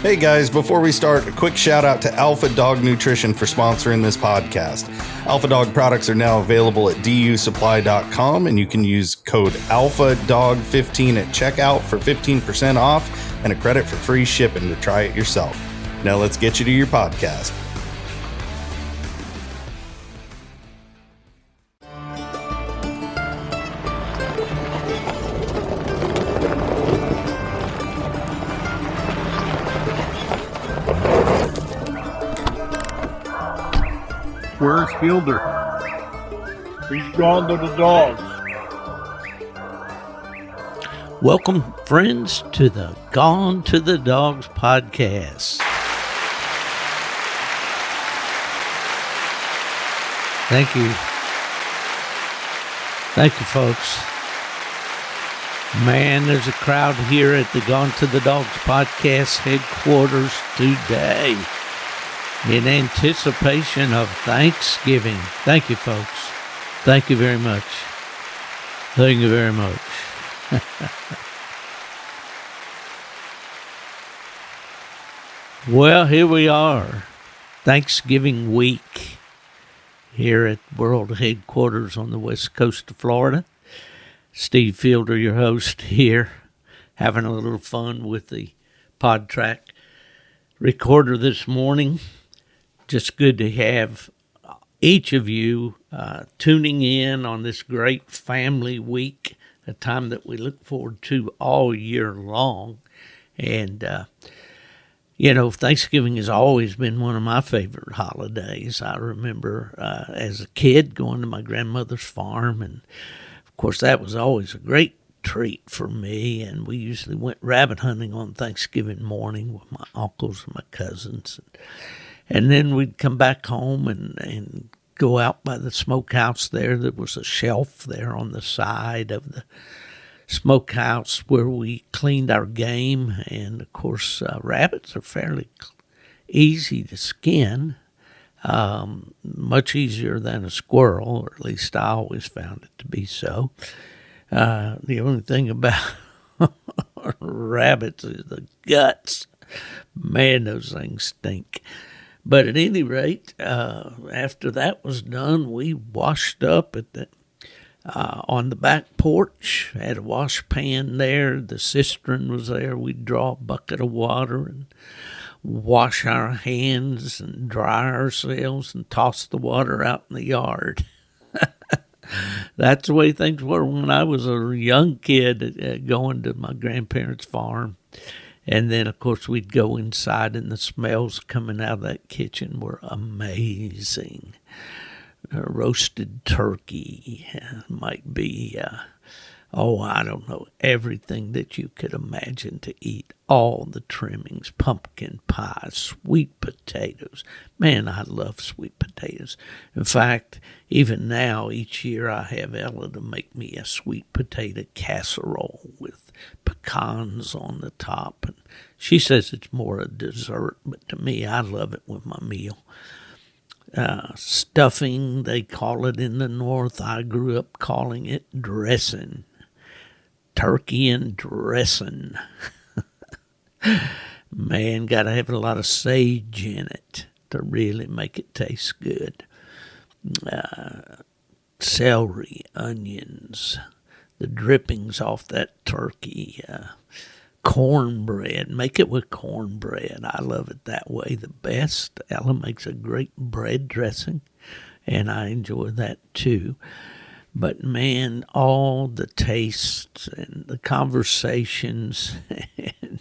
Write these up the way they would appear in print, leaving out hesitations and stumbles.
Hey guys, before we start, a quick shout out to Alpha Dog Nutrition for sponsoring this podcast. Alpha Dog products are now available at dusupply.com, and you can use code ALPHADOG15 at checkout for 15% off and a credit for free shipping to try it yourself. Now let's get you to your podcast. Where's Fielder? He's gone to the dogs. Welcome, friends, to the Gone to the Dogs podcast. Thank you. Thank you, folks. Man, there's a crowd here at the Gone to the Dogs podcast headquarters today in anticipation of Thanksgiving. Thank you, folks. Thank you very much. Thank you very much. Well, here we are. Thanksgiving week here at World Headquarters on the west coast of Florida. Steve Fielder, your host here, having a little fun with the PodTrack recorder this morning. Just good to have each of you tuning in on this great family week, a time that we look forward to all year long. And, Thanksgiving has always been one of my favorite holidays. I remember as a kid going to my grandmother's farm, and, of course, that was always a great treat for me. And we usually went rabbit hunting on Thanksgiving morning with my uncles and my cousins. And then we'd come back home and go out by the smokehouse there. There was a shelf there on the side of the smokehouse where we cleaned our game. And, of course, rabbits are fairly easy to skin, much easier than a squirrel, or at least I always found it to be so. The only thing about rabbits is the guts. Man, those things stink. But at any rate, after that was done, we washed up at on the back porch. Had a wash pan there. The cistern was there. We'd draw a bucket of water and wash our hands and dry ourselves and toss the water out in the yard. That's the way things were when I was a young kid going to my grandparents' farm. And then, of course, we'd go inside, and the smells coming out of that kitchen were amazing. Roasted turkey might be, I don't know, everything that you could imagine to eat. All the trimmings, pumpkin pie, sweet potatoes. Man, I love sweet potatoes. In fact, even now, each year I have Ella to make me a sweet potato casserole with pecans on the top. And she says it's more a dessert, but to me, I love it with my meal. Stuffing, they call it in the North. I grew up calling it dressing. Turkey and dressing. Man, got to have a lot of sage in it to really make it taste good. Celery, onions, the drippings off that turkey, cornbread. Make it with cornbread. I love it that way the best. Ella makes a great bread dressing, and I enjoy that too. But, man, all the tastes and the conversations and,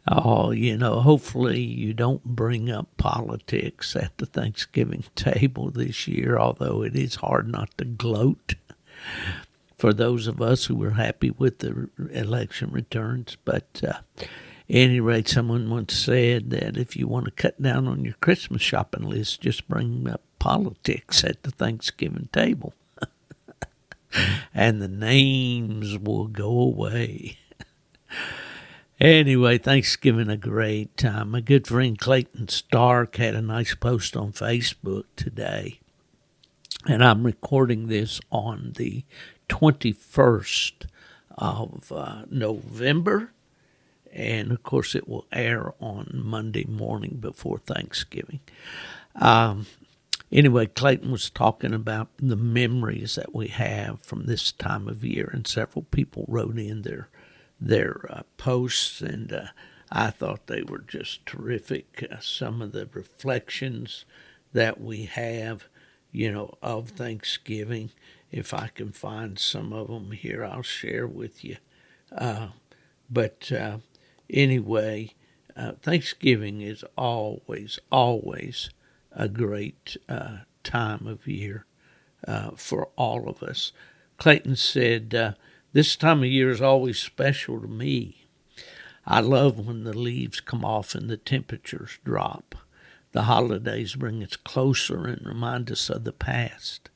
hopefully you don't bring up politics at the Thanksgiving table this year, although it is hard not to gloat for those of us who were happy with the election returns. But at any rate, someone once said that if you want to cut down on your Christmas shopping list, just bring up politics at the Thanksgiving table. And the names will go away. Anyway, Thanksgiving a great time. My good friend Clayton Stark had a nice post on Facebook today. And I'm recording this on the 21st of November. and of course it will air on Monday morning before Thanksgiving. Anyway, Clayton was talking about the memories that we have from this time of year, and several people wrote in their posts, and I thought they were just terrific. Some of the reflections that we have, of Thanksgiving. If I can find some of them here, I'll share with you. But anyway, Thanksgiving is always a great time of year for all of us. Clayton said, this time of year is always special to me. I love when the leaves come off and the temperatures drop. The holidays bring us closer and remind us of the past.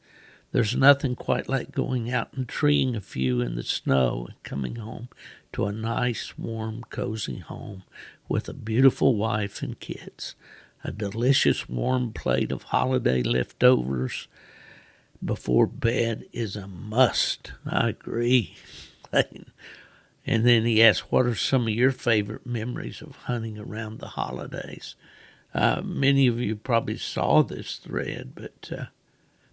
There's nothing quite like going out and treeing a few in the snow and coming home to a nice, warm, cozy home with a beautiful wife and kids. A delicious warm plate of holiday leftovers before bed is a must. I agree. And then he asked, what are some of your favorite memories of hunting around the holidays? Many of you probably saw this thread, but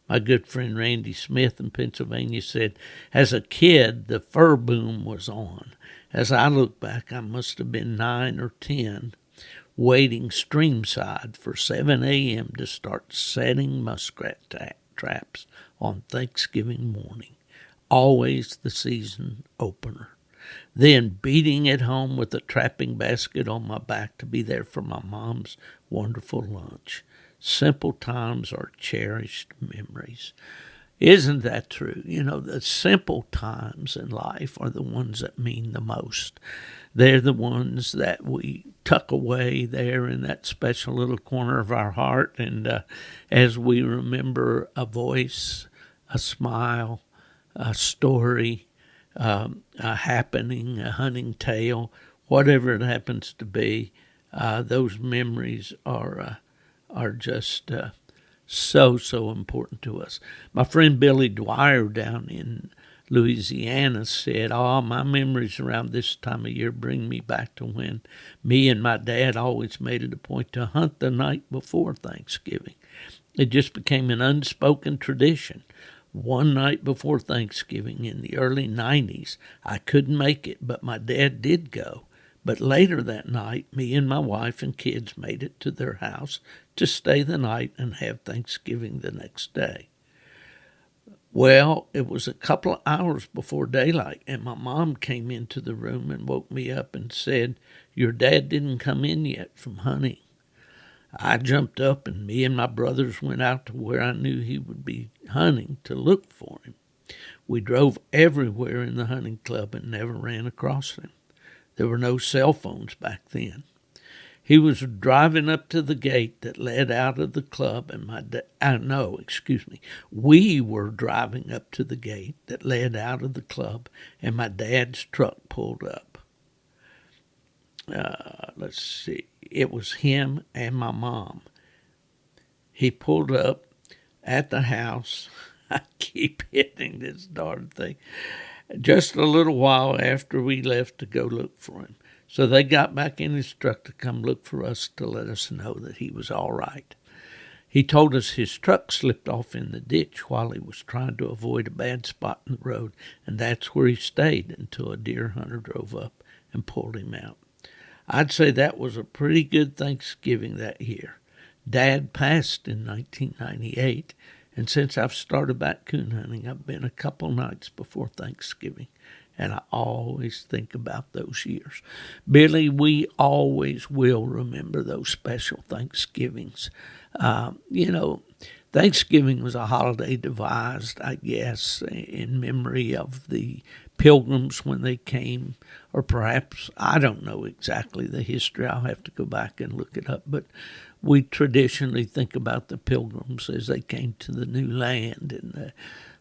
my good friend Randy Smith in Pennsylvania said, as a kid, the fur boom was on. As I look back, I must have been 9 or 10, waiting streamside for 7 a.m. to start setting muskrat traps on Thanksgiving morning. Always the season opener. Then beating it home with a trapping basket on my back to be there for my mom's wonderful lunch. Simple times are cherished memories. Isn't that true? The simple times in life are the ones that mean the most. They're the ones that we tuck away there in that special little corner of our heart. And as we remember a voice, a smile, a story, a happening, a hunting tale, whatever it happens to be, those memories are just so important to us. My friend Billy Dwyer down in Louisiana said, my memories around this time of year bring me back to when me and my dad always made it a point to hunt the night before Thanksgiving. It just became an unspoken tradition. One night before Thanksgiving in the early 90s, I couldn't make it, but my dad did go. But later that night, me and my wife and kids made it to their house to stay the night and have Thanksgiving the next day. Well, it was a couple of hours before daylight, and my mom came into the room and woke me up and said, your dad didn't come in yet from hunting. I jumped up, and me and my brothers went out to where I knew he would be hunting to look for him. We drove everywhere in the hunting club and never ran across him. There were no cell phones back then. He was driving up to the gate that led out of the club, and we were driving up to the gate that led out of the club, and my dad's truck pulled up. Let's see. It was him and my mom. He pulled up at the house. I keep hitting this darn thing. Just a little while after we left to go look for him. So they got back in his truck to come look for us to let us know that he was all right. He told us his truck slipped off in the ditch while he was trying to avoid a bad spot in the road, and that's where he stayed until a deer hunter drove up and pulled him out. I'd say that was a pretty good Thanksgiving that year. Dad passed in 1998, and since I've started back coon hunting, I've been a couple nights before Thanksgiving, and I always think about those years. Billy, we always will remember those special Thanksgivings. Thanksgiving was a holiday devised, I guess, in memory of the Pilgrims when they came, or perhaps, I don't know exactly the history. I'll have to go back and look it up. But we traditionally think about the Pilgrims as they came to the new land, and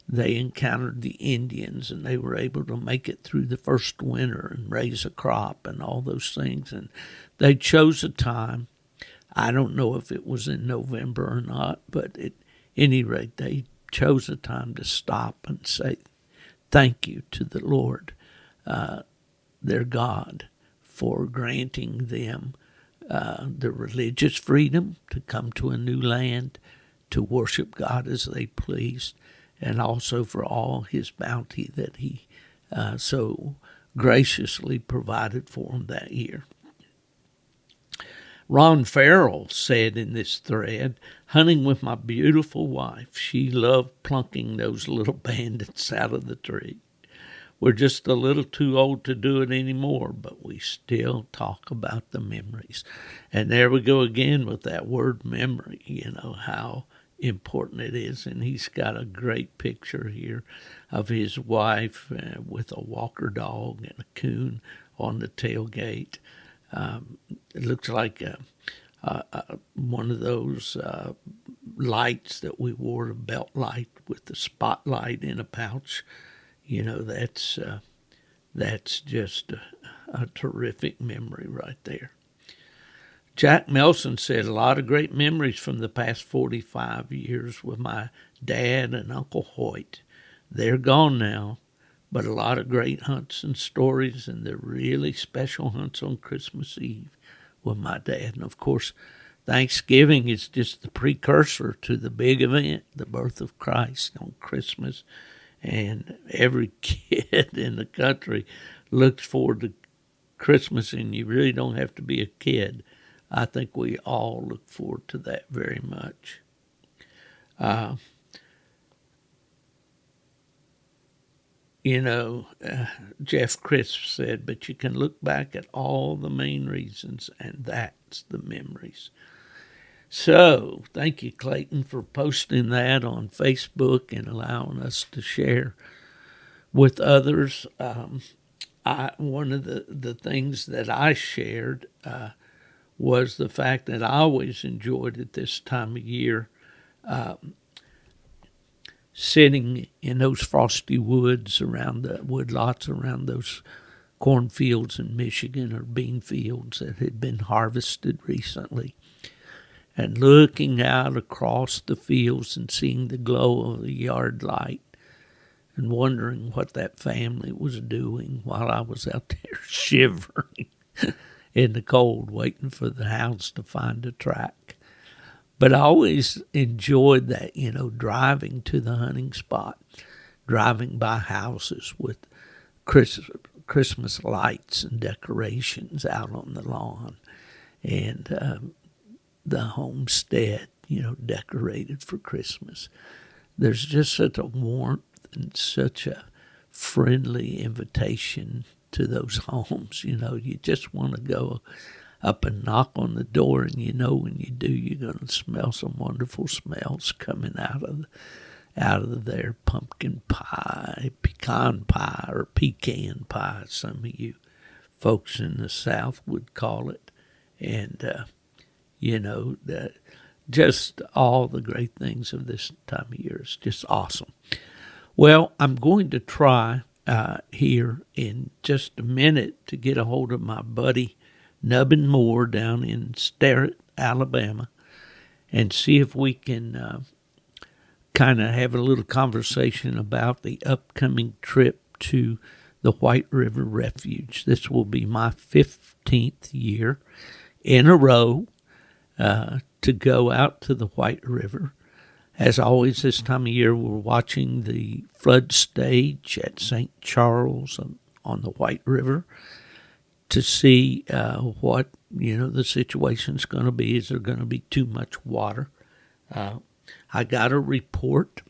they encountered the Indians, and they were able to make it through the first winter and raise a crop and all those things. And they chose a time. I don't know if it was in November or not, but at any rate, they chose a time to stop and say thank you to the Lord, their God, for granting them the religious freedom to come to a new land, to worship God as they pleased, and also for all his bounty that he so graciously provided for them that year. Ron Farrell said in this thread, hunting with my beautiful wife, she loved plunking those little bandits out of the tree. We're just a little too old to do it anymore, but we still talk about the memories. And there we go again with that word memory, how important it is. And he's got a great picture here of his wife with a walker dog and a coon on the tailgate. It looks like one of those lights that we wore, a belt light with the spotlight in a pouch. That's just a terrific memory right there. Jack Melson said, a lot of great memories from the past 45 years with my dad and Uncle Hoyt. They're gone now, but a lot of great hunts and stories, and the really special hunts on Christmas Eve with my dad. And, of course, Thanksgiving is just the precursor to the big event, the birth of Christ on Christmas. And every kid in the country looks forward to Christmas, and you really don't have to be a kid. I think we all look forward to that very much. Jeff Crisp said, but you can look back at all the main reasons, and that's the memories. So, thank you, Clayton, for posting that on Facebook and allowing us to share with others. One of the things that I shared was the fact that I always enjoyed at this time of year sitting in those frosty woods around the woodlots around those cornfields in Michigan or bean fields that had been harvested recently, and looking out across the fields and seeing the glow of the yard light and wondering what that family was doing while I was out there shivering in the cold, waiting for the hounds to find a track. But I always enjoyed that, driving to the hunting spot, driving by houses with Christmas lights and decorations out on the lawn, and the homestead, decorated for Christmas. There's just such a warmth and such a friendly invitation to those homes. You just want to go up and knock on the door, and when you do, you're going to smell some wonderful smells coming out of their pumpkin pie, pecan pie, or pecan pie, some of you folks in the South would call it. And just all the great things of this time of year is just awesome. Well, I'm going to try here in just a minute to get a hold of my buddy Nubbin Moore down in Sterrett, Alabama, and see if we can kind of have a little conversation about the upcoming trip to the White River Refuge. This will be my 15th year in a row to go out to the White River. As always, this time of year, we're watching the flood stage at St. Charles on the White River to see what, the situation's going to be. Is there going to be too much water? I got a report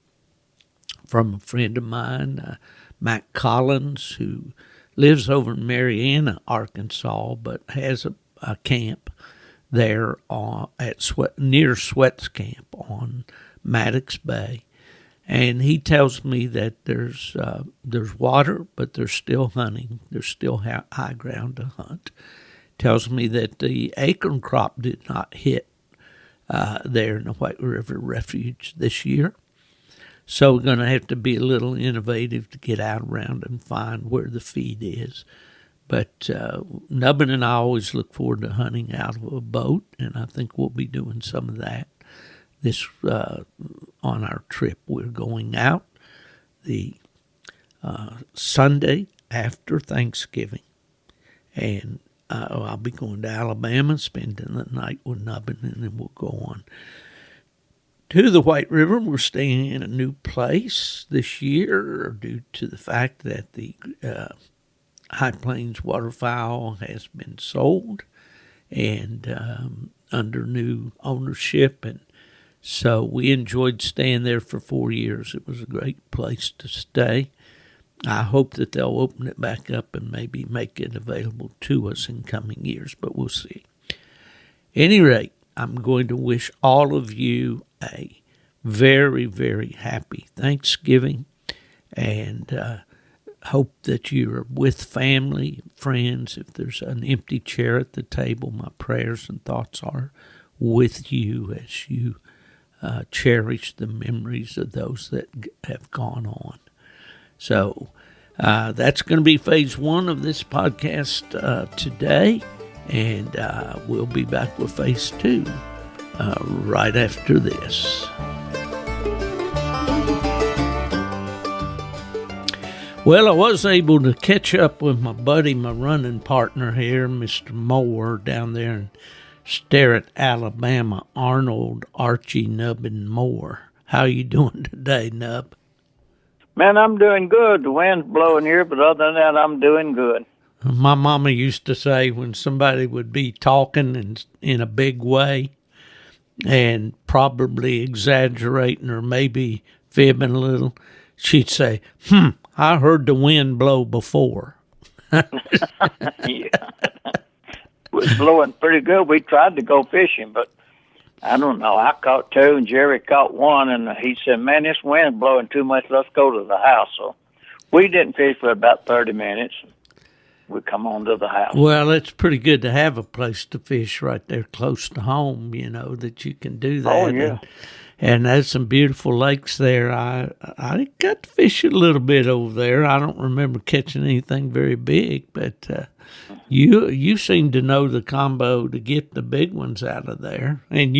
from a friend of mine, Matt Collins, who lives over in Marianna, Arkansas, but has a camp there near Sweat's Camp on Maddox Bay, and he tells me that there's water, but there's still hunting. There's still high ground to hunt. Tells me that the acorn crop did not hit there in the White River Refuge this year, so we're going to have to be a little innovative to get out around and find where the feed is. But Nubbin and I always look forward to hunting out of a boat, and I think we'll be doing some of that this on our trip. We're going out the Sunday after Thanksgiving, and I'll be going to Alabama, spending the night with Nubbin, and then we'll go on to the White River. We're staying in a new place this year due to the fact that the High Plains waterfowl has been sold and under new ownership, and so we enjoyed staying there for 4 years. It was a great place to stay. I hope that they'll open it back up and maybe make it available to us in coming years, but we'll see. At any rate, I'm going to wish all of you a very, very happy Thanksgiving, and hope that you're with family, friends. If there's an empty chair at the table, my prayers and thoughts are with you as you cherish the memories of those that have gone on. So that's going to be phase one of this podcast today, and we'll be back with phase two right after this. Well, I was able to catch up with my buddy, my running partner here, Mr. Moore, down there in Sterrett, Alabama, Arnold Archie Nubbin Moore. How you doing today, Nub? Man, I'm doing good. The wind's blowing here, but other than that, I'm doing good. My mama used to say when somebody would be talking in a big way and probably exaggerating or maybe fibbing a little, she'd say, I heard the wind blow before. Yeah. It was blowing pretty good. We tried to go fishing, but I don't know. I caught two, and Jerry caught one, and he said, man, this wind's blowing too much. Let's go to the house. So we didn't fish for about 30 minutes. We come on to the house. Well, it's pretty good to have a place to fish right there close to home, that you can do that. Oh, yeah. And there's some beautiful lakes there. I got to fish a little bit over there. I don't remember catching anything very big, but you seem to know the combo to get the big ones out of there. And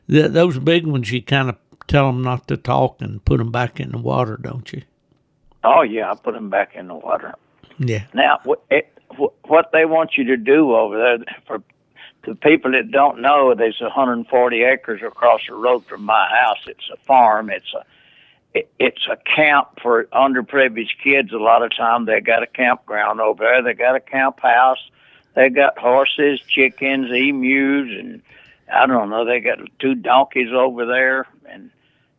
those big ones, you kind of tell them not to talk and put them back in the water, don't you? Oh, yeah, I put them back in the water. Yeah. Now, what they want you to do over there, for the people that don't know, there's 140 acres across the road from my house. It's a farm. It's a camp for underprivileged kids. A lot of time they got a campground over there. They got a camp house. They got horses, chickens, emus, and I don't know. They got 2 donkeys over there,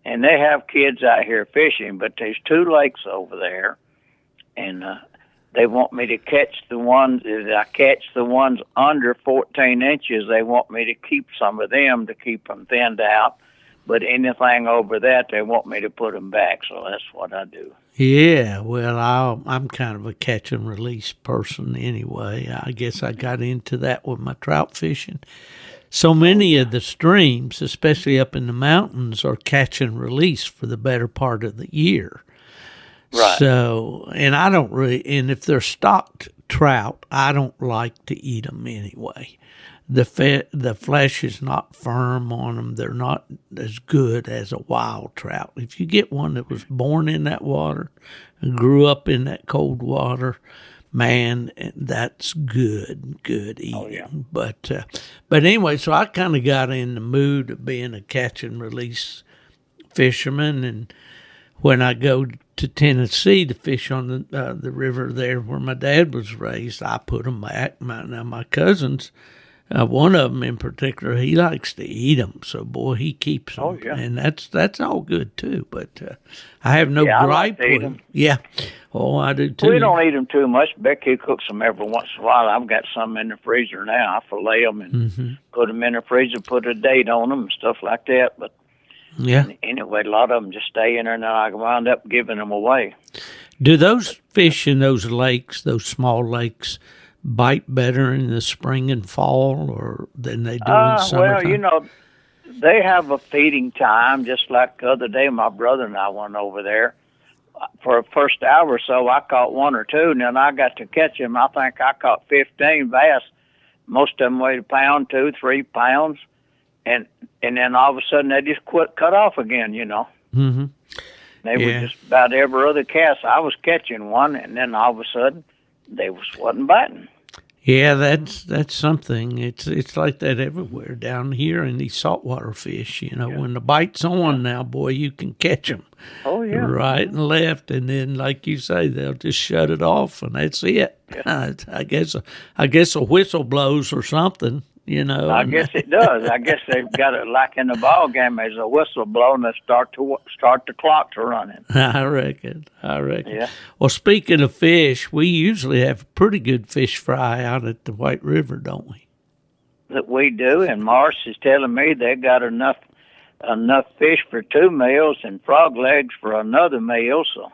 and they have kids out here fishing. But there's 2 lakes over there, and they want me to catch the ones. If I catch the ones under 14 inches, they want me to keep some of them to keep them thinned out. But anything over that, they want me to put them back. So that's what I do. Yeah, well, I'm kind of a catch and release person anyway. I guess I got into that with my trout fishing. So many of the streams, especially up in the mountains, are catch and release for the better part of the year. Right. So, and I don't really, and if they're stocked trout, I don't like to eat them anyway. The flesh is not firm on them. They're not as good as a wild trout. If you get one that was born in that water and grew up in that cold water, man, that's good eating. Oh, yeah. But anyway, so I kind of got in the mood of being a catch and release fisherman, and when I go to Tennessee to fish on the river there where my dad was raised, I put them back. My cousins, one of them in particular, he likes to eat them. So, boy, he keeps them. Oh, yeah. And that's all good, too. But I have no I gripe like to eat with them. them. Yeah. Oh, I do, too. We don't eat them too much. Becky cooks them every once in a while. I've got some in the freezer now. I fillet them and put them in the freezer, put a date on them and stuff like that. But yeah. anyway, a lot of them just stay in there, and then I wind up giving them away. Do those fish in those lakes, those small lakes, bite better in the spring and fall or than they do in summertime? Well, they have a feeding time, just like the other day my brother and I went over there. For the first hour or so, I caught 1 or 2, and then I got to catch them. I think I caught 15 bass. Most of them weighed a pound, 2, 3 pounds. And then all of a sudden they just cut off again, Mm-hmm. They were just about every other cast. I was catching one, and then all of a sudden they wasn't biting. Yeah, that's something. It's like that everywhere down here in these saltwater fish. When the bite's on now, boy, you can catch them Oh yeah. right and left, and then, like you say, they'll just shut it off, and that's it. Yeah. I guess a whistle blows or something. I guess it does. I guess they've got it like in the ball game. There's a whistle blowing to start the clock to running. I reckon. Yeah. Well, speaking of fish, we usually have a pretty good fish fry out at the White River, don't we? That we do, and Morris is telling me they got enough fish for 2 meals and frog legs for another meal. So.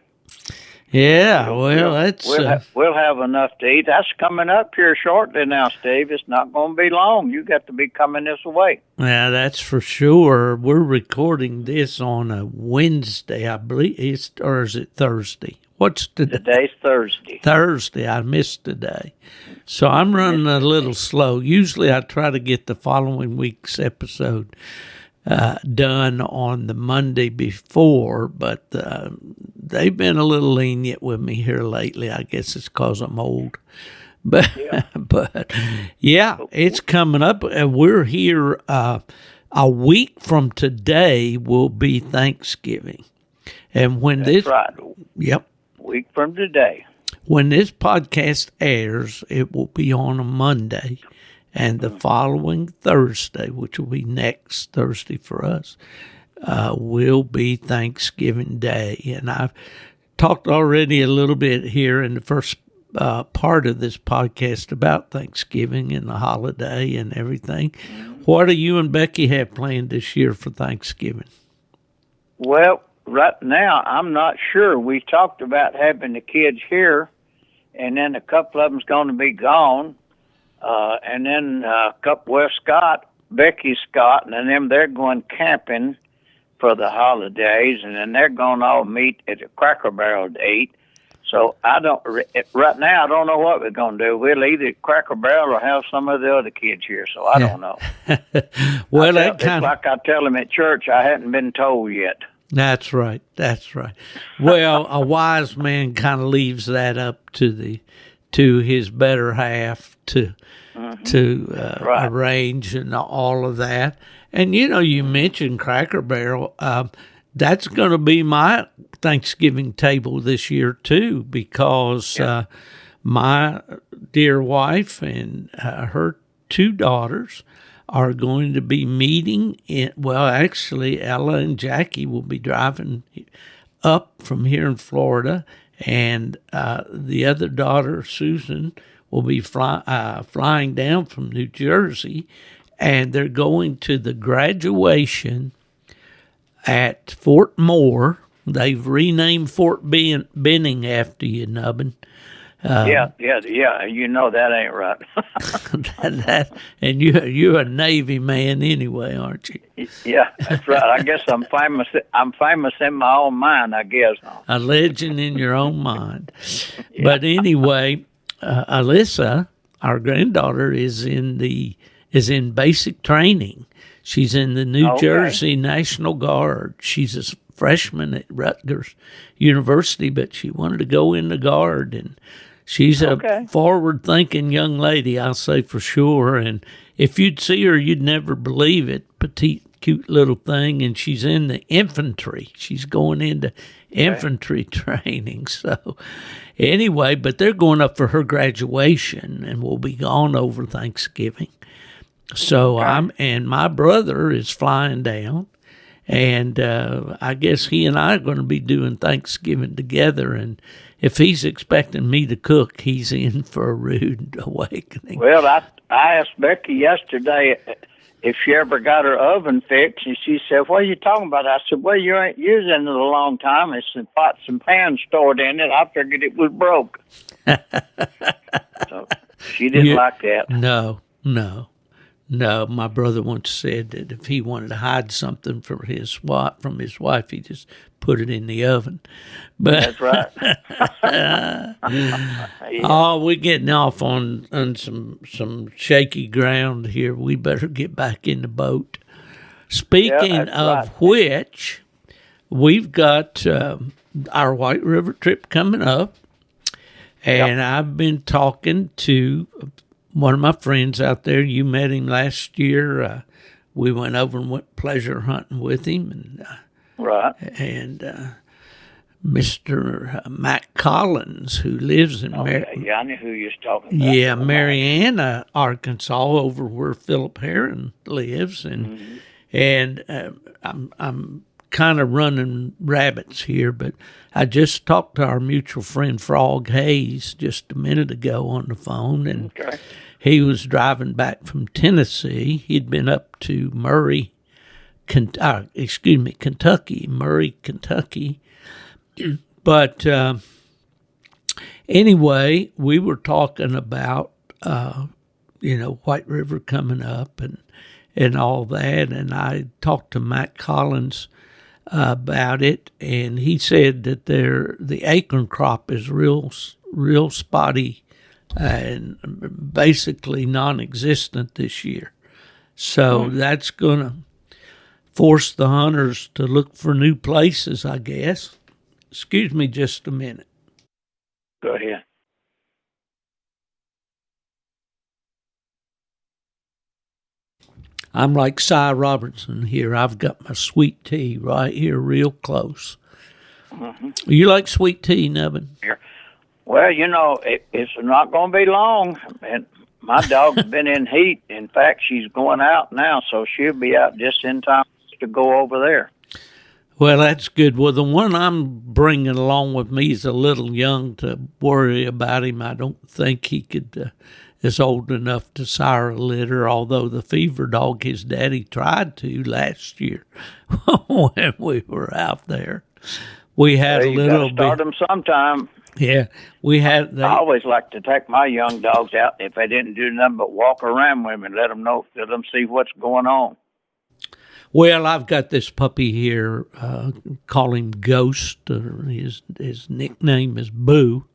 Yeah, well, that's... We'll have enough to eat. That's coming up here shortly now, Steve. It's not going to be long. You got to be coming this way. Yeah, that's for sure. We're recording this on a Wednesday, I believe. Or is it Thursday? What's today? Today's Thursday. Thursday. I missed today. So I'm running a little slow. Usually I try to get the following week's episode done on the Monday before, but they've been a little lenient with me here lately. I guess it's because I'm old. But it's coming up. We're here a week from today will be Thanksgiving. And when That's right. Yep. Week from today. When this podcast airs, it will be on a Monday. And the following Thursday, which will be next Thursday for us, will be Thanksgiving Day. And I've talked already a little bit here in the first part of this podcast about Thanksgiving and the holiday and everything. What do you and Becky have planned this year for Thanksgiving? Well, right now, I'm not sure. We talked about having the kids here, and then a couple of them's going to be gone. And then Becky Scott, and then they're going camping for the holidays, and then they're going to all meet at the Cracker Barrel to eat. So right now, I don't know what we're going to do. We'll either Cracker Barrel or have some of the other kids here, so I don't know. Well, it's like I tell them at church, I hadn't been told yet. That's right. Well, a wise man kind of leaves that up to his better half to arrange and all of that. And you mentioned Cracker Barrel. That's going to be my Thanksgiving table this year too, because my dear wife and her 2 daughters are going to be meeting actually Ella and Jackie will be driving up from here in Florida, and the other daughter, Susan, will be flying down from New Jersey, and they're going to the graduation at Fort Moore. They've renamed Fort Benning after you, Nubbin. Yeah. You know that ain't right. And you're a Navy man anyway, aren't you? Yeah, that's right. I guess I'm famous. I'm famous in my own mind, I guess. A legend in your own mind. Yeah. But anyway, Alyssa, our granddaughter, is in basic training. She's in the New Jersey National Guard. She's a freshman at Rutgers University, but she wanted to go in the Guard, and she's a forward-thinking young lady, I'll say for sure. And if you'd see her, you'd never believe it. Petite, cute little thing, and she's in the infantry. She's going into infantry training. So anyway, but they're going up for her graduation, and will be gone over Thanksgiving. So and my brother is flying down, and I guess he and I are going to be doing Thanksgiving together. And if he's expecting me to cook, he's in for a rude awakening. Well, I asked Becky yesterday if she ever got her oven fixed, and she said, "What are you talking about?" I said, "Well, you ain't using it a long time. It's some pots and pans stored in it. I figured it was broke." So she didn't like that. No, my brother once said that if he wanted to hide something from his wife, he just put it in the oven. But that's right. Oh, we're getting off on some shaky ground here. We better get back in the boat. Speaking of which, we've got our White River trip coming up, and I've been talking to one of my friends out there, you met him last year. We went over and went pleasure hunting with him, and Right. Mr. Matt Collins, who lives in Yeah, I knew who you was talking about. Yeah, Marianna, Arkansas, over where Philip Heron lives, and I'm kind of running rabbits here, but I just talked to our mutual friend Frog Hayes just a minute ago on the phone, and he was driving back from Tennessee. He'd been up to Kentucky, Murray, Kentucky. But anyway, we were talking about, White River coming up and all that. And I talked to Matt Collins about it, and he said that the acorn crop is real spotty and basically non-existent this year. So that's going to force the hunters to look for new places, I guess. Excuse me just a minute. Go ahead. I'm like Cy Robertson here. I've got my sweet tea right here real close. You like sweet tea, Nubbin? Well, it's not going to be long. And my dog's been in heat. In fact, she's going out now, so she'll be out just in time to go over there. Well, that's good. Well, the one I'm bringing along with me is a little young to worry about him. I don't think he is old enough to sire a litter, although the fever dog his daddy tried to last year when we were out there. We had a little bit. Start them sometime. Yeah, we had. I always like to take my young dogs out if they didn't do nothing but walk around with them and let them see what's going on. Well, I've got this puppy here, call him Ghost. His nickname is Boo.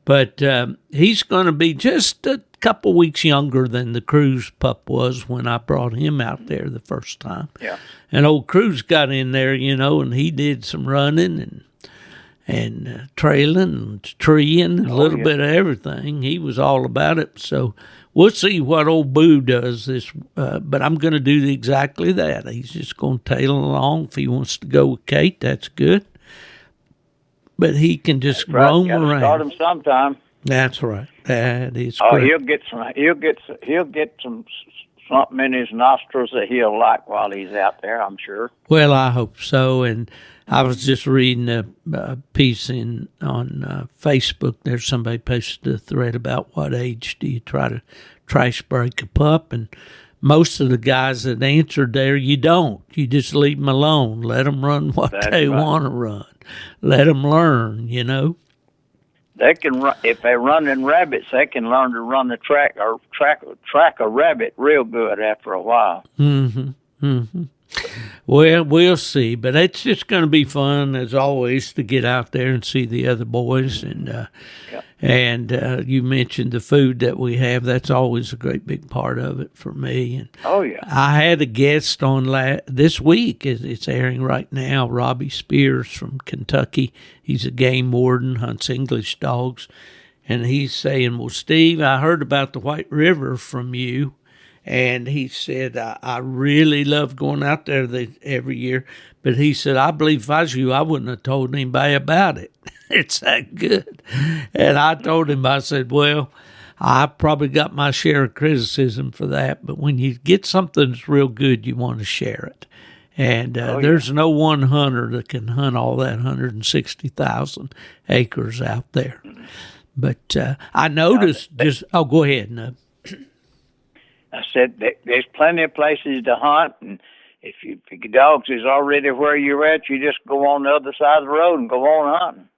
But he's going to be just a couple weeks younger than the Cruz pup was when I brought him out there the first time. Yeah. And old Cruz got in there, and he did some running and trailing and treeing and a little bit of everything. He was all about it. So we'll see what old Boo does but I'm going to do exactly that. He's just going to tail along. If he wants to go with Kate, that's good. But he can just roam around. Start him sometime. That's right. That is correct. He'll get something in his nostrils that he'll like while he's out there, I'm sure. Well, I hope so. And I was just reading a piece on Facebook. There's somebody posted a thread about what age do you try to trash break a pup, and most of the guys that answered there, you don't. You just leave them alone. Let them run what they want to run. Let them learn, They can run, if they run in rabbits, they can learn to run the track or track a rabbit real good after a while. Well, we'll see, but it's just going to be fun as always to get out there and see the other boys. And you mentioned the food that we have. That's always a great big part of it for me. And I had a guest on this week. It's airing right now. Robbie Spears from Kentucky. He's a game warden, hunts English dogs, and he's saying, "Well, Steve, I heard about the White River from you." And he said, I really love going out there every year. But he said, I believe if I was you, I wouldn't have told anybody about it. It's that good. And I told him, I said, well, I probably got my share of criticism for that. But when you get something that's real good, you want to share it. And there's no one hunter that can hunt all that 160,000 acres out there. But I noticed go ahead, Nub. I said there's plenty of places to hunt, and if your dogs is already where you're at, you just go on the other side of the road and go on hunting.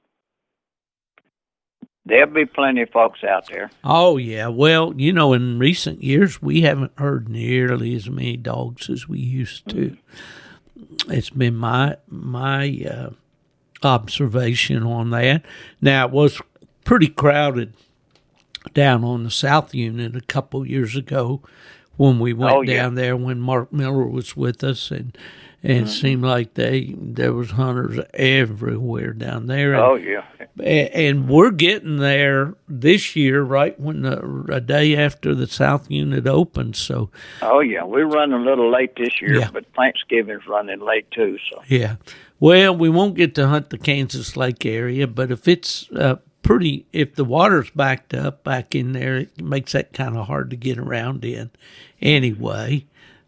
There'll be plenty of folks out there. Oh, yeah. Well, in recent years, we haven't heard nearly as many dogs as we used to. It's been my observation on that. Now, it was pretty crowded down on the South Unit a couple years ago when we went down there when Mark Miller was with us, and it seemed like there was hunters everywhere down there. And, Oh yeah. and we're getting there this year, right when a day after the South Unit opens. So, Oh yeah, we're running a little late this year, Yeah. but Thanksgiving's running late too. So yeah. Well, we won't get to hunt the Kansas Lake area, but if it's if the water's backed up back in there, it makes that kind of hard to get around in anyway.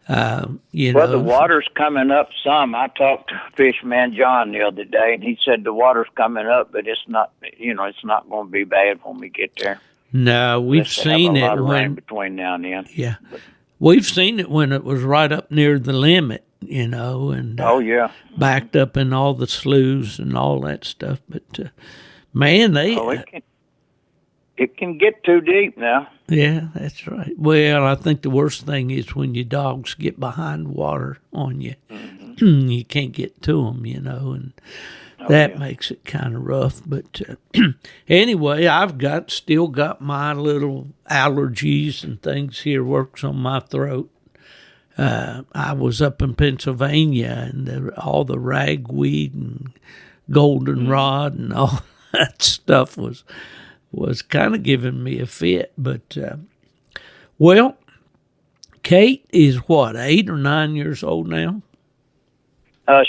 Well, the water's coming up some. I talked to Fishman John the other day, and he said the water's coming up, but it's not. It's not going to be bad when we get there. No, we've Unless they have seen a it lot of rain when between now and then. yeah, we've seen it when it was right up near the limit, and Oh yeah. backed up in all the sloughs and all that stuff. But man, It can get too deep now. yeah, that's right. Well, I think the worst thing is when your dogs get behind water on you. You can't get to them, and that makes it kind of rough. But anyway, I've still got my little allergies and things here, works on my throat. I was up in Pennsylvania, and all the ragweed and goldenrod and all that stuff was kind of giving me a fit. But, well, Kate is what, 8 or 9 years old now?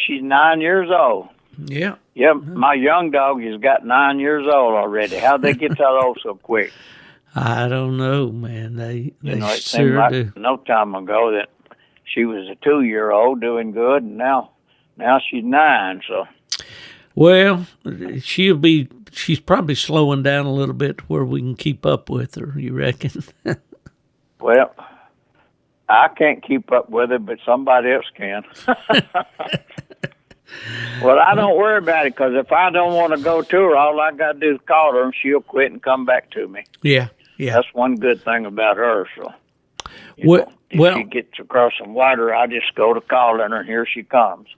She's 9 years old. Yeah. Yeah, my young dog has got 9 years old already. How'd they get that old so quick? I don't know, man. They It seemed sure like do. no time ago that she was a 2-year-old doing good, and now she's 9. So Well, she's probably slowing down a little bit to where we can keep up with her, you reckon? well, I can't keep up with her, but somebody else can. Well, I don't worry about it, because if I don't want to go to her, all I got to do is call her, and she'll quit and come back to me. Yeah. That's one good thing about her. So, if she gets across some water, I just go to calling her, and here she comes.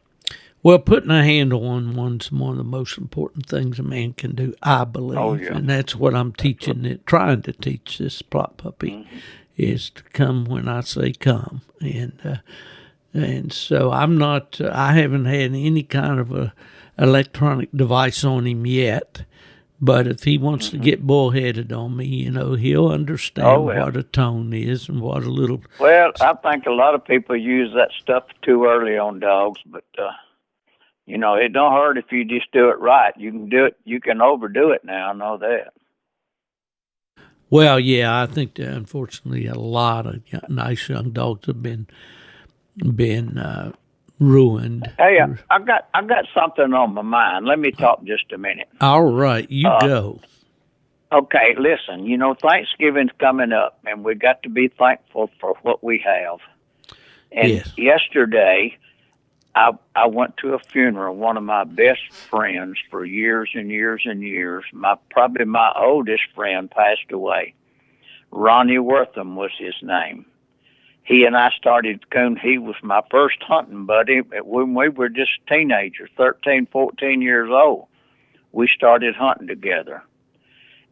Well, putting a handle on one's one of the most important things a man can do, I believe. Oh, yeah. And that's what I'm trying to teach this plot puppy, is to come when I say come. And so I haven't had any kind of a electronic device on him yet. But if he wants to get bullheaded on me, he'll understand what a tone is and what a little... Well, I think a lot of people use that stuff too early on dogs, but... it don't hurt if you just do it right. You can do it. You can overdo it now. I know that. Well, yeah, I think that unfortunately a lot of nice young dogs have been ruined. Hey, I got something on my mind. Let me talk just a minute. All right, you go. Okay, listen. Thanksgiving's coming up, and we got to be thankful for what we have. And yesterday, I went to a funeral. One of my best friends for years and years and years. Probably my oldest friend passed away. Ronnie Wortham was his name. He and I started coon. He was my first hunting buddy when we were just teenagers, 13, 14 years old. We started hunting together,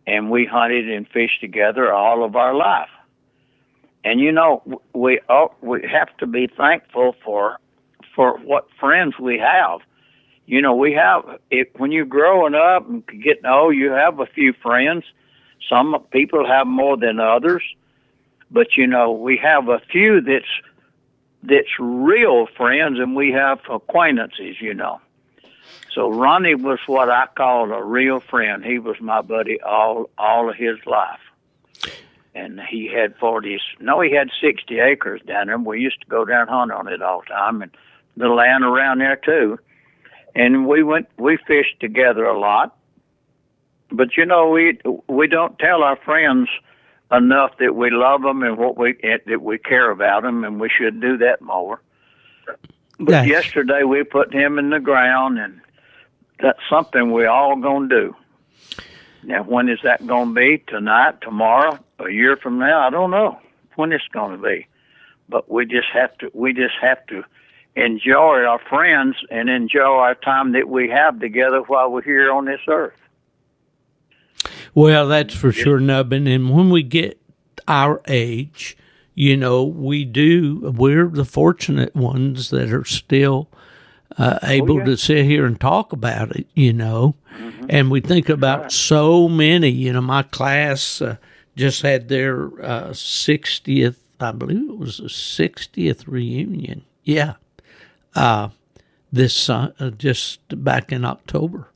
and we hunted and fished together all of our life. And we have to be thankful for what friends we have. We have when you're growing up and getting old, you have a few friends. Some people have more than others. But, we have a few that's real friends, and we have acquaintances, So Ronnie was what I call a real friend. He was my buddy all of his life. And he had 60 acres down there. We used to go down and hunt on it all the time, and the land around there too. And we fished together a lot. But, we don't tell our friends enough that we love them and that we care about them, and we should do that more. But yesterday we put him in the ground, and that's something we all gonna do. Now, when is that gonna be? Tonight, tomorrow, a year from now? I don't know when it's gonna be. But we just have to enjoy our friends and enjoy our time that we have together while we're here on this earth. Well, that's for sure, Nubbin. And when we get our age, we're the fortunate ones that are still able to sit here and talk about it, and we think about so many. My class just had their 60th, I believe it was the 60th reunion. Yeah. This just back in October.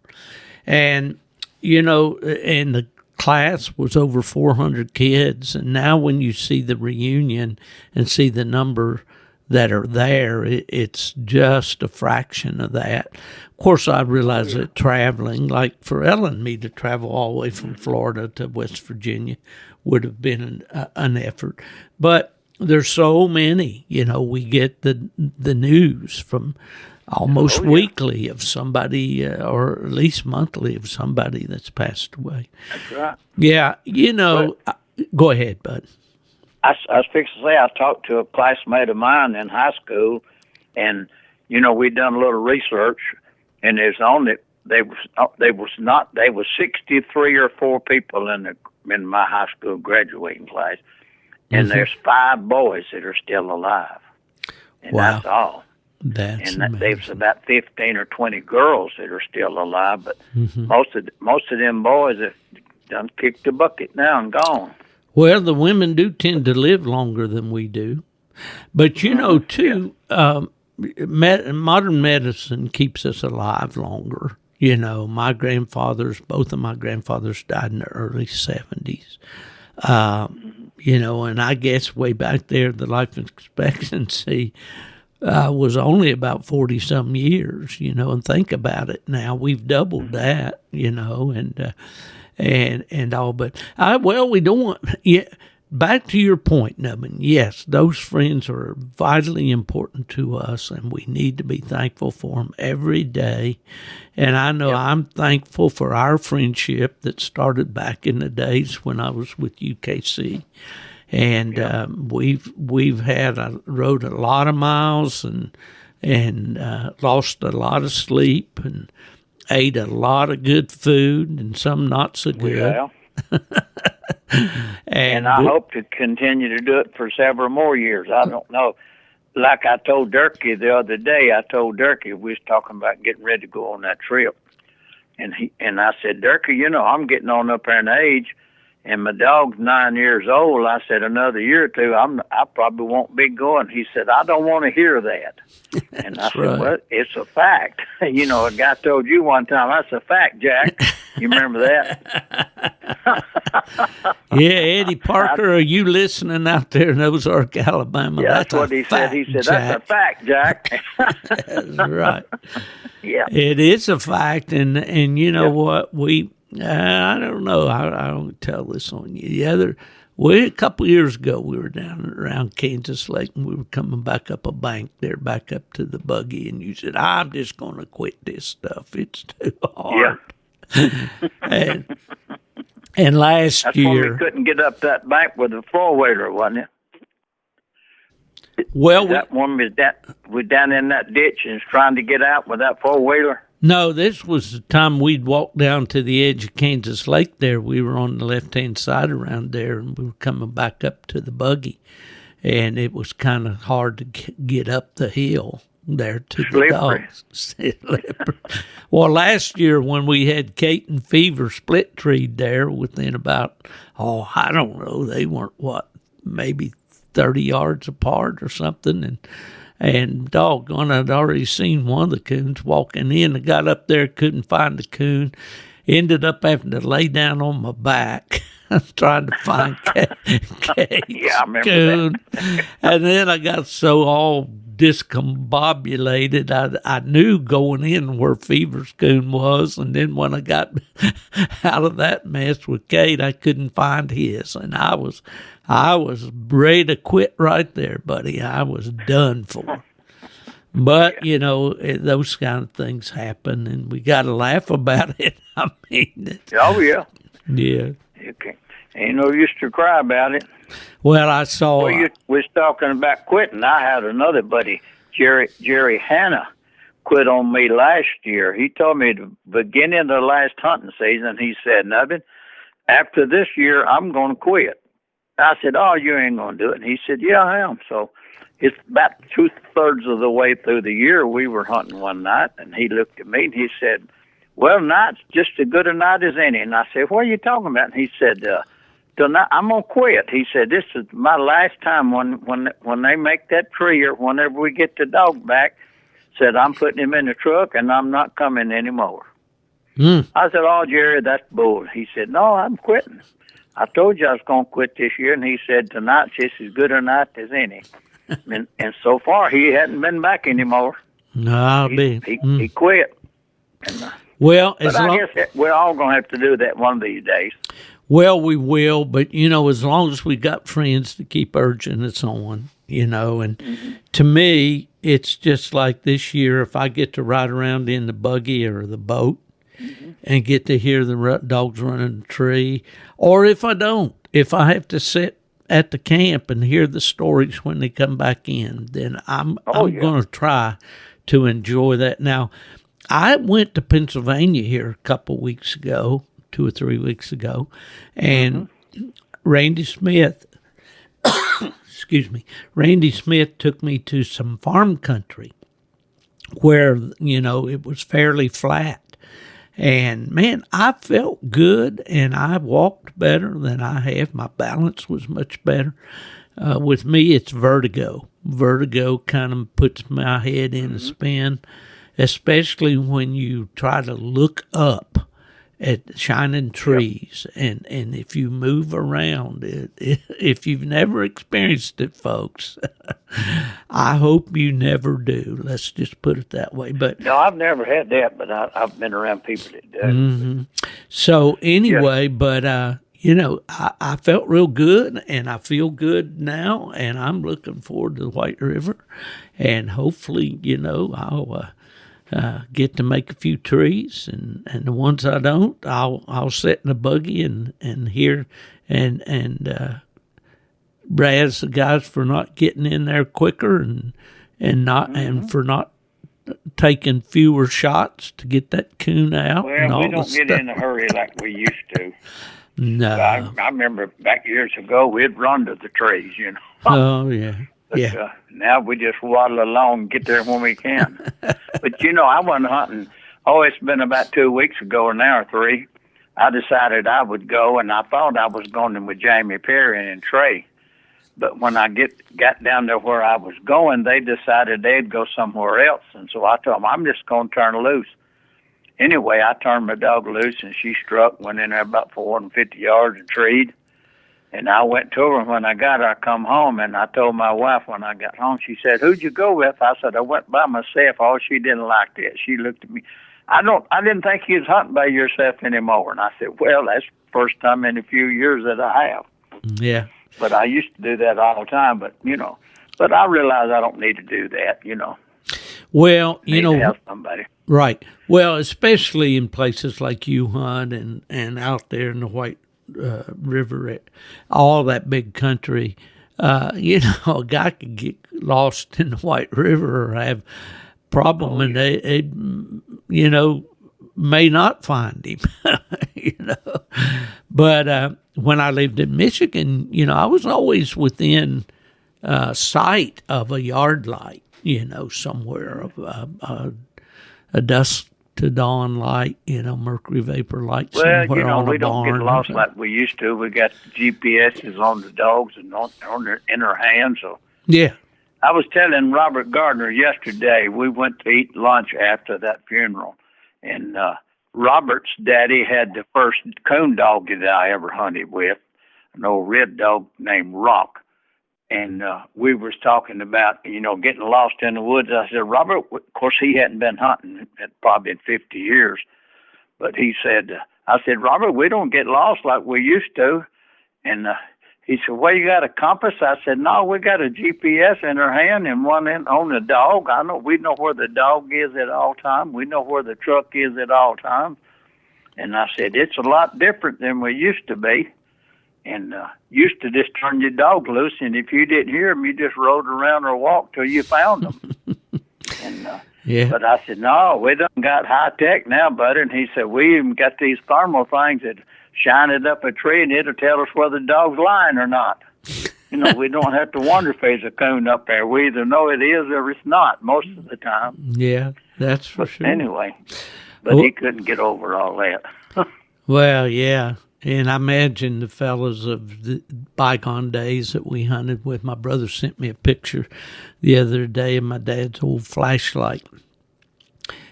And, and the class was over 400 kids. And now when you see the reunion and see the number that are there, it's just a fraction of that. Of course, I realize that traveling, like for Ellen and me to travel all the way from Florida to West Virginia would have been an effort. But there's so many, we get the news from almost weekly of somebody, or at least monthly of somebody that's passed away. That's right. Yeah, go ahead, bud. I was fixing to say, I talked to a classmate of mine in high school, and we'd done a little research, and there's only there was 63 or 4 people in my high school graduating class, and there's 5 boys that are still alive, and that's all. That's and there's about 15 or 20 girls that are still alive, but most of them boys have done kicked the bucket now and gone. Well, the women do tend to live longer than we do. But, too, modern medicine keeps us alive longer. Both of my grandfathers died in the early 70s. And I guess way back there, the life expectancy was only about 40-some years, and think about it now. We've doubled that, and all, but we don't want. Yeah, back to your point, Nubbin. Yes, those friends are vitally important to us, and we need to be thankful for them every day. And I know I'm thankful for our friendship that started back in the days when I was with UKC, and we've had rode a lot of miles and lost a lot of sleep and ate a lot of good food and some not so good. Yeah. and I hope to continue to do it for several more years. I don't know. Like I told Durkee the other day, we was talking about getting ready to go on that trip. And I said, Durkee, I'm getting on up there in age, and my dog's 9 years old. I said, another year or two, I probably won't be going. He said, I don't want to hear that. And I said, well, it's a fact. A guy told you one time, that's a fact, Jack. You remember that? Yeah, Eddie Parker, are you listening out there in Ozark, Alabama? Yeah, that's what he said. He said, that's a fact, Jack. That's right. Yeah. It is a fact, and what, I don't know. I don't tell this on you. A couple of years ago, we were down around Kansas Lake, and we were coming back up a bank there, back up to the buggy, and you said, I'm just going to quit this stuff. It's too hard. Yeah. and last That's year... when we couldn't get up that bank with a four-wheeler, wasn't it? Well, that one we're down in that ditch and trying to get out with that four-wheeler? No, this was the time we'd walked down to the edge of Kansas Lake there. We were on the left-hand side around there, and we were coming back up to the buggy. And it was kind of hard to get up the hill there to the dogs. Slippery. Well, last year when we had Kate and Fever split-treed there within about, I don't know, they weren't, maybe 30 yards apart or something, and doggone, I'd already seen one of the coons walking in. I got up there, couldn't find the coon. Ended up having to lay down on my back trying to find Kate's coon. And then I got so all discombobulated, I knew going in where Fever's coon was. And then when I got out of that mess with Kate, I couldn't find his. And I was ready to quit right there, buddy. I was done for. But, those kind of things happen, and we got to laugh about it. I mean, oh, yeah. Yeah. Okay. Ain't no use to cry about it. Well, I saw... Well, you was talking about quitting. I had another buddy, Jerry Hanna, quit on me last year. He told me at the beginning of the last hunting season, he said, Nubbin, after this year, I'm going to quit. I said, "Oh, you ain't gonna do it." And he said, "Yeah, I am." So it's about 2/3 of the way through the year. We were hunting one night, and he looked at me and he said, "Well, night's just as good a night as any." And I said, "What are you talking about?" And he said, "Tonight I'm gonna quit." He said, "This is my last time when they make that tree, or whenever we get the dog back." Said, "I'm putting him in the truck and I'm not coming anymore." I said, "Oh, Jerry, that's bull." He said, "No, I'm quitting. I told you I was going to quit this year." And he said, "Tonight's just as good a night as any." and so far, he hadn't been back anymore. No, he quit. And, well, but I guess we're all going to have to do that one of these days. Well, we will, but, as long as we got friends to keep urging us on, and to me, it's just like this year, if I get to ride around in the buggy or the boat and get to hear the dogs running the tree, or if I don't, if I have to sit at the camp and hear the stories when they come back in, then I'm going to try to enjoy that. Now, I went to Pennsylvania here a couple weeks ago, 2 or 3 weeks ago, and Randy Smith, Randy Smith took me to some farm country where, it was fairly flat. And, man, I felt good, and I walked better than I have. My balance was much better. With me, it's vertigo. Vertigo kind of puts my head in a spin, especially when you try to look up at shining trees. Yep. And if you move around, if you've never experienced it, folks, I hope you never do. Let's just put it that way. But no, I've never had that, but I've been around people that do. Mm-hmm. So anyway, but I felt real good, and I feel good now, and I'm looking forward to the White River, and hopefully, I'll get to make a few trees, and the ones I don't, I'll sit in a buggy and hear and razz the guys for not getting in there quicker and for not taking fewer shots to get that coon out. Well, we don't get in a hurry like we used to. No, I remember back years ago we'd run to the trees, Oh yeah. But, now we just waddle along and get there when we can. But, I wasn't hunting. Oh, it's been about 2 weeks ago or now or 3. I decided I would go, and I thought I was going with Jamie Perry and Trey. But when I got down there where I was going, they decided they'd go somewhere else. And so I told them, I'm just going to turn loose. Anyway, I turned my dog loose, and she went in there about 450 yards and treed. And I went to her. When I got her, I come home, and I told my wife when I got home, she said, "Who'd you go with?" I said, "I went by myself." Oh, she didn't like that. She looked at me. I didn't think you was hunting by yourself anymore. And I said, "Well, that's the first time in a few years that I have." Yeah. But I used to do that all the time. But, but I realize I don't need to do that, Well, I need to have somebody. Right. Well, especially in places like you hunt and out there in the White River, all that big country, a guy could get lost in the White River or have problem, and they may not find him, But when I lived in Michigan, I was always within sight of a yard light, somewhere of a dusk to dawn light, mercury vapor light somewhere on a barn. We don't get lost like we used to. We got GPSs on the dogs and in our hands. So yeah. I was telling Robert Gardner yesterday, we went to eat lunch after that funeral, and Robert's daddy had the first coon dog that I ever hunted with, an old red dog named Rock. And we was talking about, getting lost in the woods. I said, Robert, of course, he hadn't been hunting probably in 50 years. But I said, Robert, we don't get lost like we used to. And he said, well, you got a compass? I said, no, we got a GPS in our hand and one on the dog. We know where the dog is at all times. We know where the truck is at all times. And I said, it's a lot different than we used to be. And used to just turn your dog loose, and if you didn't hear them, you just rode around or walked till you found them. But I said, no, we done got high tech now, buddy. And he said, we even got these thermal things that shine it up a tree, and it'll tell us whether the dog's lying or not. We don't have to wonder if there's a coon up there. We either know it is or it's not most of the time. Yeah, that's for sure. Anyway, but he couldn't get over all that. Well, yeah. And I imagine the fellas of the bygone days that we hunted with. My brother sent me a picture the other day of my dad's old flashlight.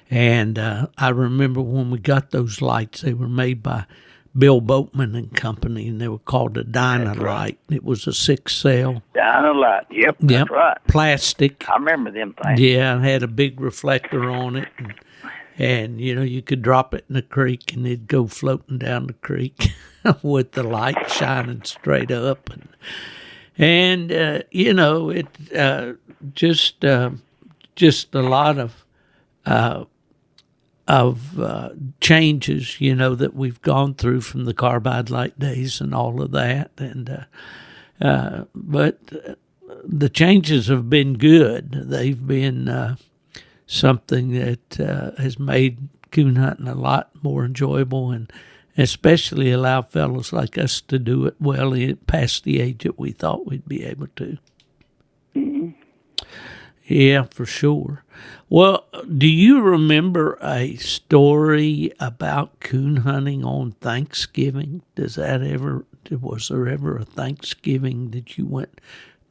And I remember when we got those lights, they were made by Bill Boatman and Company, and they were called a Dynalight. Right. It was a 6-cell. Dynalight, yep, that's right. Plastic. I remember them things. Yeah, it had a big reflector on it. And, you could drop it in the creek and it'd go floating down the creek with the light shining straight up. And it just a lot of changes, that we've gone through from the carbide light days and all of that. And but the changes have been good. They've been something that has made coon hunting a lot more enjoyable, and especially allow fellows like us to do it well past the age that we thought we'd be able to. Mm-hmm. Yeah, for sure. Well, do you remember a story about coon hunting on Thanksgiving? Was there ever a Thanksgiving that you went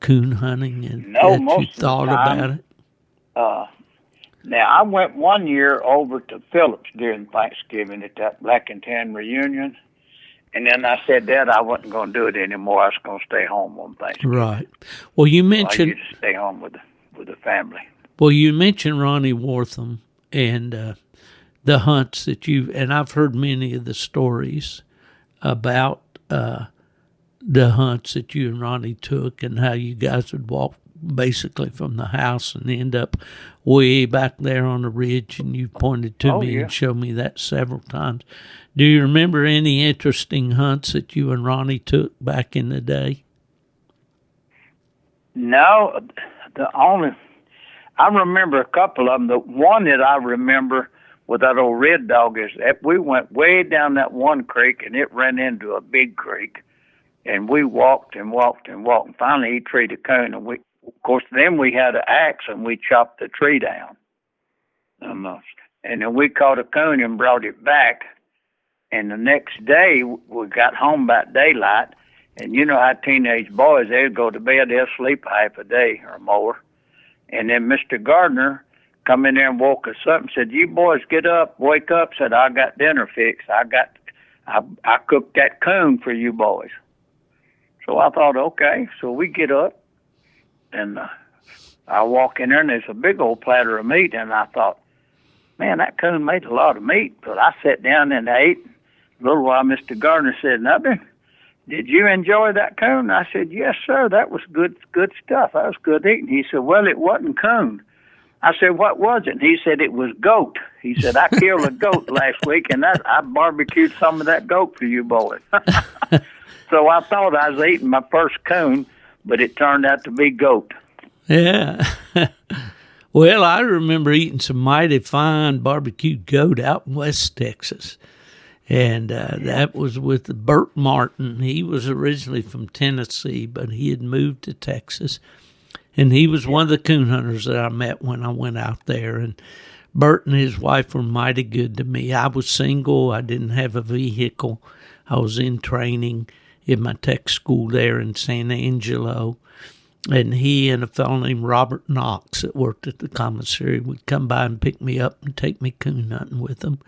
coon hunting and no, that most you thought about it? Now, I went one year over to Phillips during Thanksgiving at that Black and Tan reunion, and then I said that I wasn't going to do it anymore. I was going to stay home on Thanksgiving. Right. Well, you mentioned... I used to stay home with the family. Well, you mentioned Ronnie Wortham and the hunts that and I've heard many of the stories about the hunts that you and Ronnie took and how you guys would walk basically from the house and end up way back there on the ridge, and you pointed to me and showed me that several times. Do you remember any interesting hunts that you and Ronnie took back in the day? No, I remember a couple of them. The one that I remember with that old Red Dog is that we went way down that one creek and it ran into a big creek, and we walked and walked and walked, and finally he treed a coon, and of course, then we had an axe and we chopped the tree down. And then we caught a coon and brought it back. And the next day, we got home about daylight. And you know how teenage boys, they'd go to bed, they'll sleep half a day or more. And then Mr. Gardner come in there and woke us up and said, "You boys get up, wake up." Said, "I got dinner fixed. I cooked that coon for you boys." So I thought, okay. So we get up. And I walk in there, and there's a big old platter of meat. And I thought, man, that coon made a lot of meat. But I sat down and ate. A little while, Mr. Gardner said, "Nubbin, did you enjoy that coon?" I said, "Yes, sir. That was good stuff. That was good eating." He said, "Well, it wasn't coon." I said, "What was it?" And he said, "It was goat." He said, "I killed a goat last week, and I barbecued some of that goat for you boys." So I thought I was eating my first coon, but it turned out to be goat. Yeah. Well, I remember eating some mighty fine barbecued goat out in West Texas. And that was with Bert Martin. He was originally from Tennessee, but he had moved to Texas. And he was one of the coon hunters that I met when I went out there. And Bert and his wife were mighty good to me. I was single. I didn't have a vehicle. I was in training in my tech school there in San Angelo. And he and a fellow named Robert Knox that worked at the commissary would come by and pick me up and take me coon hunting with them.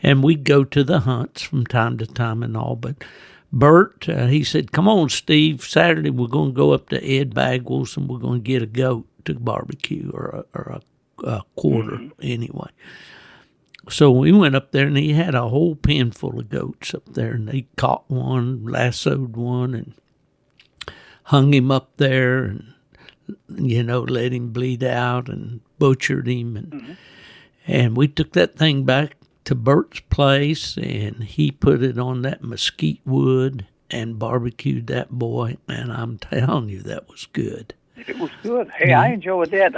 And we'd go to the hunts from time to time and all. But Bert, he said, "Come on, Steve, Saturday we're going to go up to Ed Bagwell's and we're going to get a goat to barbecue or a quarter anyway." So we went up there, and he had a whole pen full of goats up there, and they caught one, lassoed one, and hung him up there and, let him bleed out and butchered him. And we took that thing back to Bert's place, and he put it on that mesquite wood and barbecued that boy, and I'm telling you, that was good. It was good. Hey, I enjoyed that.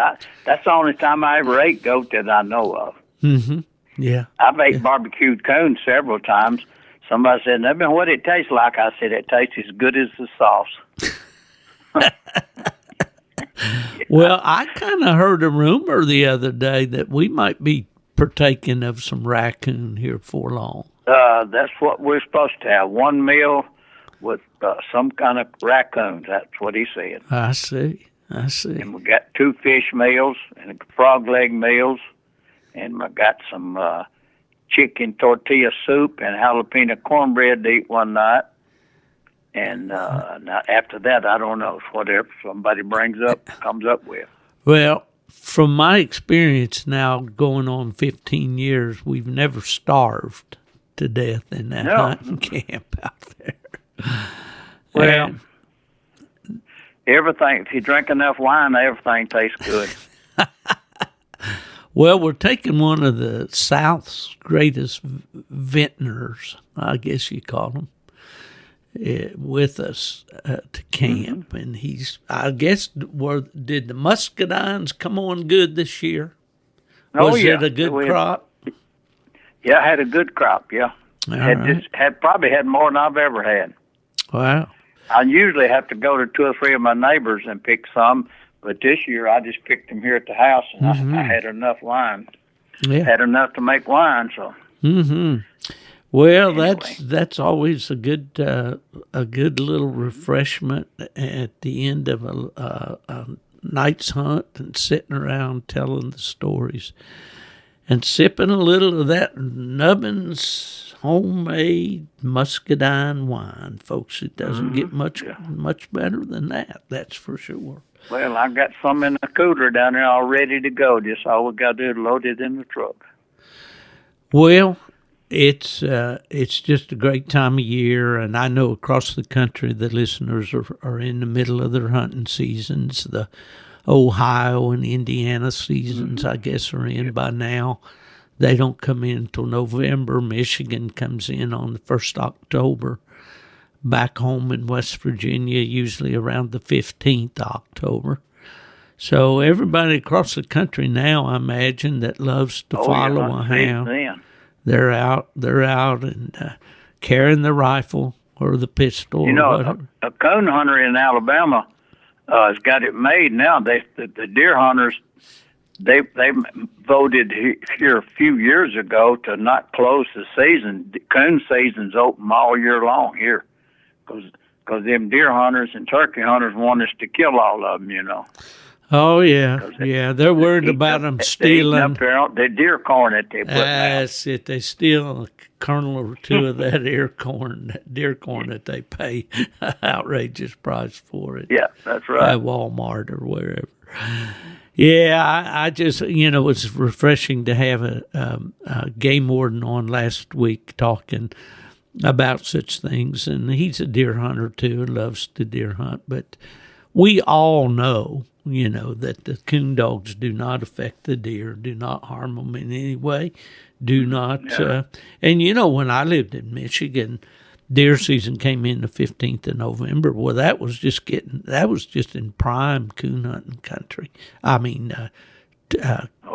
That's the only time I ever ate goat that I know of. Mm-hmm. Yeah. I've ate barbecued coon several times. Somebody said, "Nubbin, what it tastes like?" I said, "It tastes as good as the sauce." Well, I kind of heard a rumor the other day that we might be partaking of some raccoon here before long. That's what we're supposed to have. One meal with some kind of raccoons. That's what he said. I see. And we got 2 fish meals and frog leg meals, and we got some chicken tortilla soup and jalapeno cornbread to eat one night. And now after that, I don't know. It's whatever somebody comes up with. Well, from my experience now, going on 15 years, we've never starved to death in that hunting camp out there. Well, everything. If you drink enough wine, everything tastes good. Well, we're taking one of the South's greatest vintners, I guess you call them, with us to camp, and I guess, did the muscadines come on good this year? Was it a good crop? Yeah, I had a good crop. Yeah, probably had more than I've ever had. Wow. I usually have to go to 2 or 3 of my neighbors and pick some, but this year I just picked them here at the house, and I had enough wine. Yeah. Had enough to make wine, so. Well, anyway. That's always a good little refreshment at the end of a night's hunt, and sitting around telling the stories and sipping a little of that Nubbin's homemade muscadine wine, folks. It doesn't get much better than that. That's for sure. Well, I got some in the cooler down there all ready to go. Just all we got to do is load it in the truck. Well, it's just a great time of year, and I know across the country the listeners are in the middle of their hunting seasons. The Ohio and Indiana seasons, I guess, are in by now. They don't come in until November. Michigan comes in on the 1st October. Back home in West Virginia, usually around the 15th October. So everybody across the country now, I imagine, that loves to follow a hound, they're out and carrying the rifle or the pistol. You know, or whatever. A coon hunter in Alabama has got it made now. The deer hunters, they voted here a few years ago to not close the season. The coon season's open all year long here, because them deer hunters and turkey hunters want us to kill all of them, you know. Oh, yeah. They're worried about them stealing. The deer corn that they put That's it. They steal a kernel or 2 of that deer corn that they pay outrageous price for it. Yeah, that's right. At Walmart or wherever. Yeah, I just, it was refreshing to have a game warden on last week talking about such things. And he's a deer hunter, too, and loves to deer hunt. But we all know, that the coon dogs do not affect the deer, do not harm them in any way, do not. Yeah. And, when I lived in Michigan, deer season came in the 15th of November. Well, that was just in prime coon hunting country. I mean,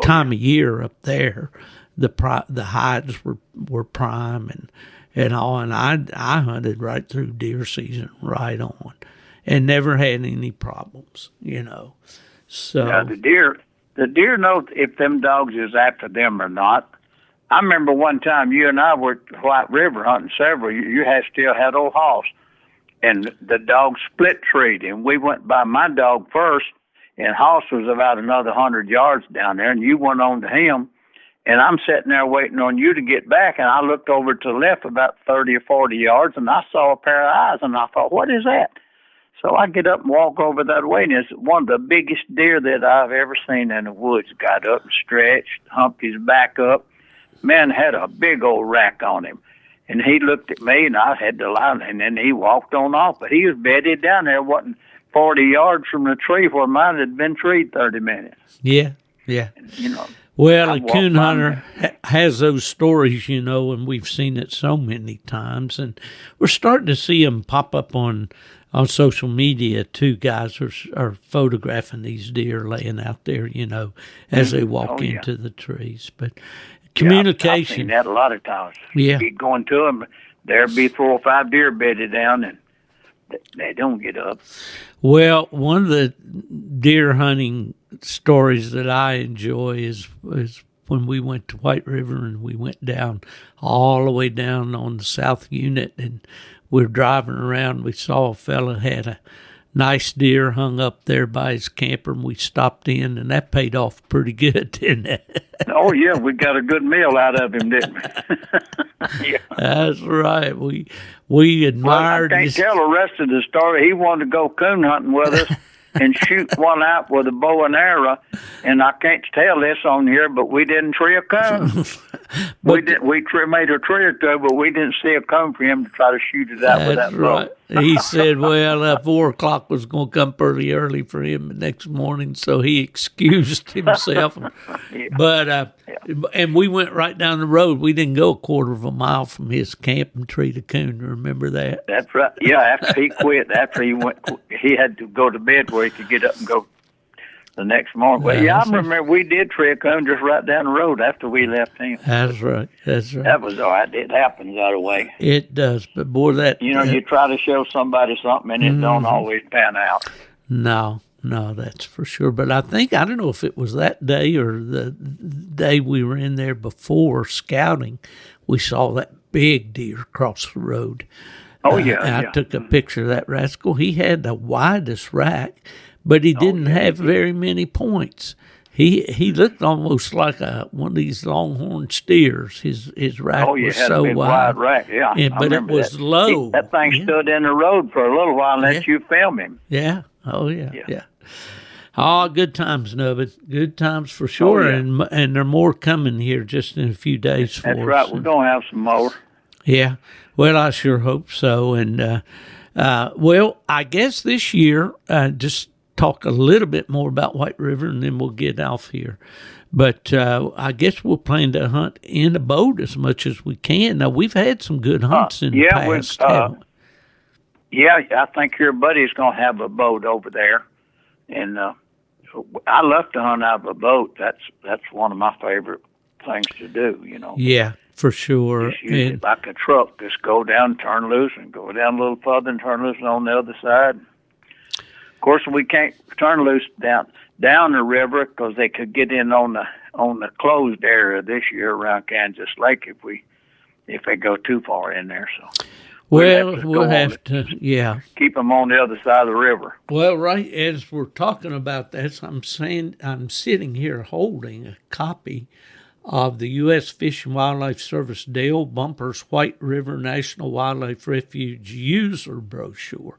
time of year up there. The hides were prime and all, and I hunted right through deer season, right on, and never had any problems, So yeah, the deer know if them dogs is after them or not. I remember one time you and I were at White River hunting several. You still had old Hoss, and the dog split treed, and we went by my dog first, and Hoss was about another 100 yards down there, and you went on to him. And I'm sitting there waiting on you to get back, and I looked over to the left about 30 or 40 yards, and I saw a pair of eyes, and I thought, what is that? So I get up and walk over that way, and it's one of the biggest deer that I've ever seen in the woods. Got up and stretched, humped his back up. Man, had a big old rack on him. And he looked at me, and I had to lie, and then he walked on off. But he was bedded down there, wasn't 40 yards from the tree where mine had been treed 30 minutes. Yeah. And, well, a coon hunter has those stories, and we've seen it so many times. And we're starting to see them pop up on social media, too. Guys are photographing these deer laying out there, as they walk into the trees. But communication. I've seen that a lot of times. Yeah. You'd be going to them, there'd be 4 or 5 deer bedded down, and they don't get up. Well, one of the deer hunting stories that I enjoy is when we went to White River and we went down all the way down on the South Unit, and we were driving around. We saw a fella had a nice deer hung up there by his camper, and we stopped in, and that paid off pretty good, didn't it? Oh, yeah, we got a good meal out of him, didn't we? Yeah. That's right. We admired I can't tell the rest of the story. He wanted to go coon hunting with us and shoot one out with a bow and arrow, and I can't tell this on here, but we didn't tree a coon. We made a tree or two, but we didn't see a coon for him to try to shoot it out with that bow. He said, well, 4 o'clock was going to come pretty early for him the next morning, so he excused himself. Yeah. But and we went right down the road. We didn't go a quarter of a mile from his camp and treat a coon. Remember that? That's right. Yeah, after he quit, he had to go to bed where he could get up and go the next morning. Well, yeah, I remember we did tree a coon just right down the road after we left him. That's right. That's right. That was all right. It happens out of the way. It does, but boy, you try to show somebody something and it don't always pan out. No, that's for sure. But I don't know if it was that day or the day we were in there before scouting, we saw that big deer cross the road. Oh, yeah. I took a picture of that rascal. He had the widest rack, but he didn't have very many points. He looked almost like one of these longhorn steers. His rack was so wide. Rack, yeah. But it was low. That thing stood in the road for a little while and let you film him. Yeah. Oh, yeah. Oh, good times, Nubbin. Good times for sure. Oh, yeah. And there are more coming here just in a few days for us. That's right. We're going to have some more. Yeah. Well, I sure hope so. And, well, I guess this year, just talk a little bit more about White River, and then we'll get off here. But I guess we'll plan to hunt in a boat as much as we can. Now, we've had some good hunts in the past, haven't we? Yeah, I think your buddy's going to have a boat over there. And I love to hunt out of a boat. That's one of my favorite things to do, Yeah, for sure. Just use it like a truck. Just go down, turn loose, and go down a little further and turn loose on the other side. Of course, we can't turn loose down the river because they could get in on the closed area this year around Kansas Lake if they go too far in there. So, we'll have to, yeah, keep them on the other side of the river. Well, right as we're talking about that, I'm sitting here holding a copy of the U.S. Fish and Wildlife Service Dale Bumpers White River National Wildlife Refuge user brochure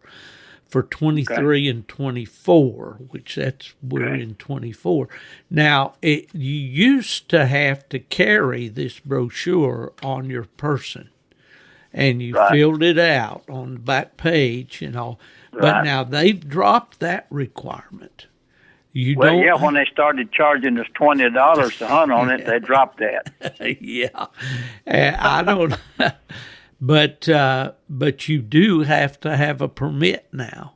for 23 and 24, which we're in 24. Now, you used to have to carry this brochure on your person, and you filled it out on the back page and all. Right. But now they've dropped that requirement. When they started charging us $20 to hunt on it, they dropped that. Yeah, I don't. But you do have to have a permit now,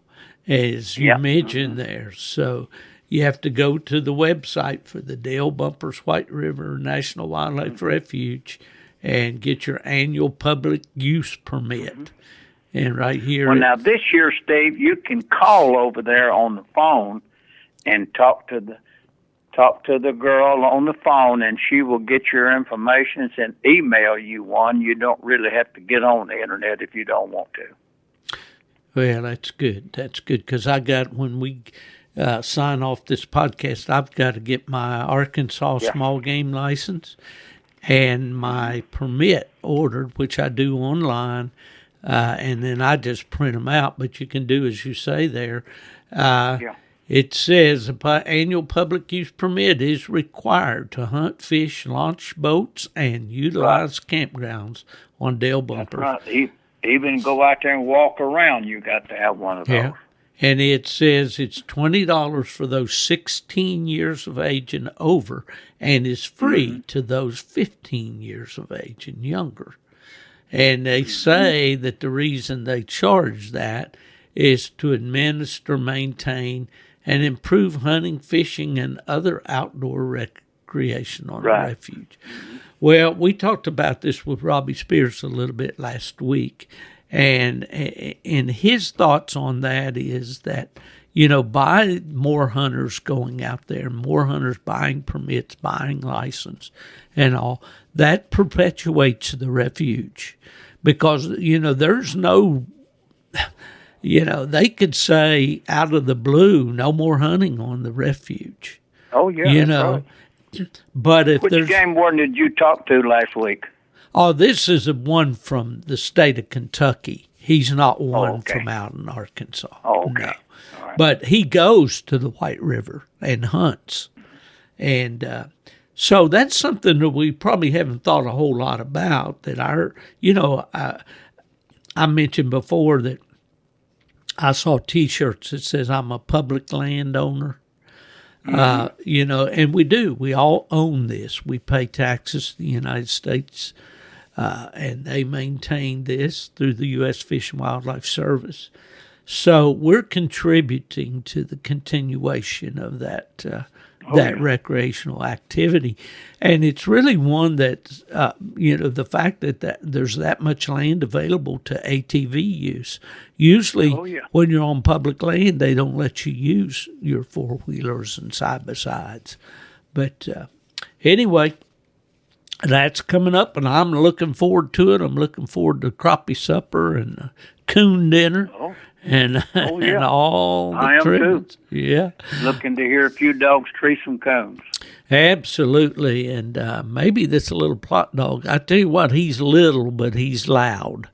as you mentioned there. So you have to go to the website for the Dale Bumpers White River National Wildlife Refuge and get your annual public use permit. And right here. Well, now this year, Steve, you can call over there on the phone and talk to the girl on the phone, and she will get your information and email you one. You don't really have to get on the internet if you don't want to. Well, that's good. That's good, because when we sign off this podcast, I've got to get my Arkansas small game license and my permit ordered, which I do online, and then I just print them out. But you can do as you say there. It says an annual public use permit is required to hunt, fish, launch boats, and utilize campgrounds on Dale Bumpers. That's right. Even go out there and walk around, you got to have one of those. Yeah. And it says it's $20 for those 16 years of age and over, and is free to those 15 years of age and younger. And they say that the reason they charge that is to administer, maintain, and improve hunting, fishing, and other outdoor recreation on the refuge. Well, we talked about this with Robbie Spears a little bit last week, And his thoughts on that is that, by more hunters going out there, more hunters buying permits, buying license and all, that perpetuates the refuge. Because, there's no, they could say out of the blue, no more hunting on the refuge. Oh, yeah, right. But if Which game warden did you talk to last week? Oh, this is one from the state of Kentucky. He's not one from out in Arkansas. Oh, okay. No. All right. But he goes to the White River and hunts. And so that's something that we probably haven't thought a whole lot about. That I mentioned before that I saw T-shirts that says I'm a public landowner. And we do. We all own this. We pay taxes to the United States, and they maintain this through the U.S. Fish and Wildlife Service. So we're contributing to the continuation of that recreational activity. And it's really one that, the fact that there's that much land available to ATV use. Usually when you're on public land, they don't let you use your four-wheelers and side-by-sides. But anyway, that's coming up, and I'm looking forward to it. I'm looking forward to crappie supper and coon dinner. And all the treatments. Yeah. Looking to hear a few dogs tree some cones. Absolutely. And maybe this little plot dog, I tell you what, he's little, but he's loud.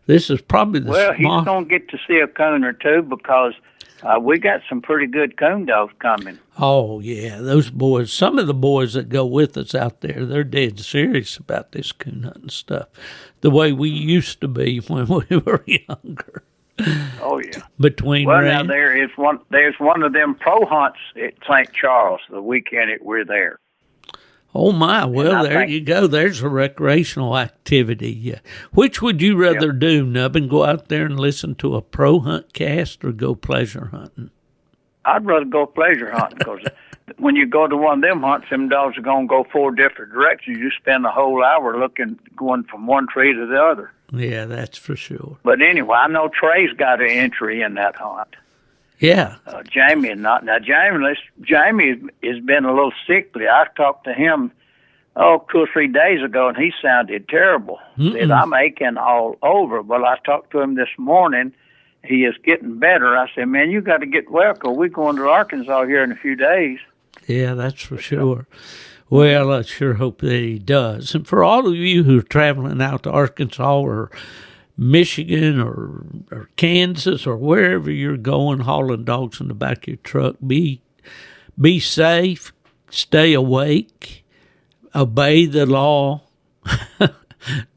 This is probably he's going to get to see a cone or two because we got some pretty good coon dogs coming. Oh, yeah. Those boys, some of the boys that go with us out there, they're dead serious about this coon hunting stuff, the way we used to be when we were younger. Oh yeah. Now there's one of them pro hunts at St. Charles the weekend that we're there. Oh my! Well, there you go. There's a recreational activity. Yeah. Which would you rather do, Nubbin? Go out there and listen to a pro hunt cast, or go pleasure hunting? I'd rather go pleasure hunting because when you go to one of them hunts, them dogs are going to go 4 different directions. You spend a whole hour going from one tree to the other. Yeah, that's for sure. But anyway, I know Trey's got an entry in that hunt. Yeah. Jamie is not. Now, Jamie has been a little sickly. I talked to him, 2 or 3 days ago, and he sounded terrible. Said, I'm aching all over. Well, I talked to him this morning. He is getting better. I said, man, you got to get well because we're going to Arkansas here in a few days. Yeah, that's for sure. Well, I sure hope that he does. And for all of you who are traveling out to Arkansas or Michigan or Kansas or wherever you're going, hauling dogs in the back of your truck, be safe, stay awake, obey the law.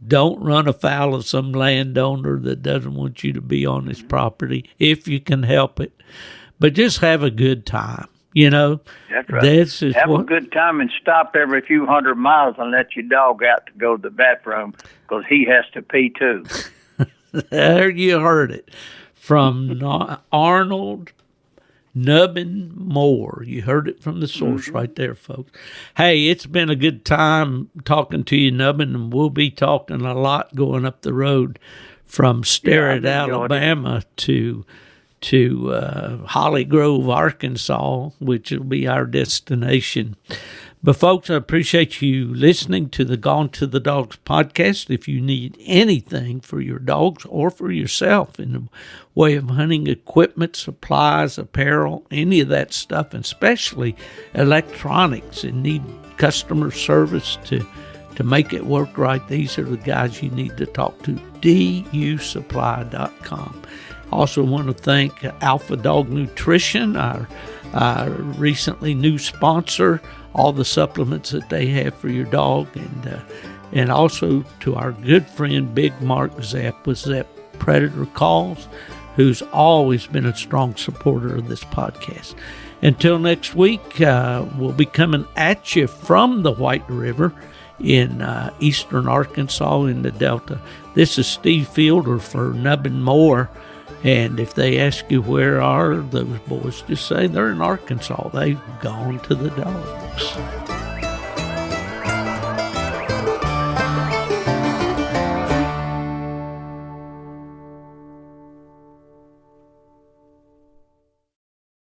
Don't run afoul of some landowner that doesn't want you to be on his property if you can help it. But just have a good time. That's right. Have a good time and stop every few 100 miles and let your dog out to go to the bathroom because he has to pee too. There you heard it from Arnold, Nubbin, Moore. You heard it from the source right there, folks. Hey, it's been a good time talking to you, Nubbin, and we'll be talking a lot going up the road from Sterrett, Alabama to Holly Grove, Arkansas, which will be our destination. But, folks, I appreciate you listening to the Gone to the Dogs podcast. If you need anything for your dogs or for yourself in the way of hunting equipment, supplies, apparel, any of that stuff, and especially electronics, and need customer service to make it work right, these are the guys you need to talk to, dusupply.com. Also want to thank Alpha Dog Nutrition, our recently new sponsor, all the supplements that they have for your dog, and also to our good friend Big Mark Zepp with Zepp Predator Calls, who's always been a strong supporter of this podcast. Until next week, we'll be coming at you from the White River in eastern Arkansas in the Delta. This is Steve Fielder for Nubbin Moore. And if they ask you where are those boys, just say they're in Arkansas. They've gone to the dogs.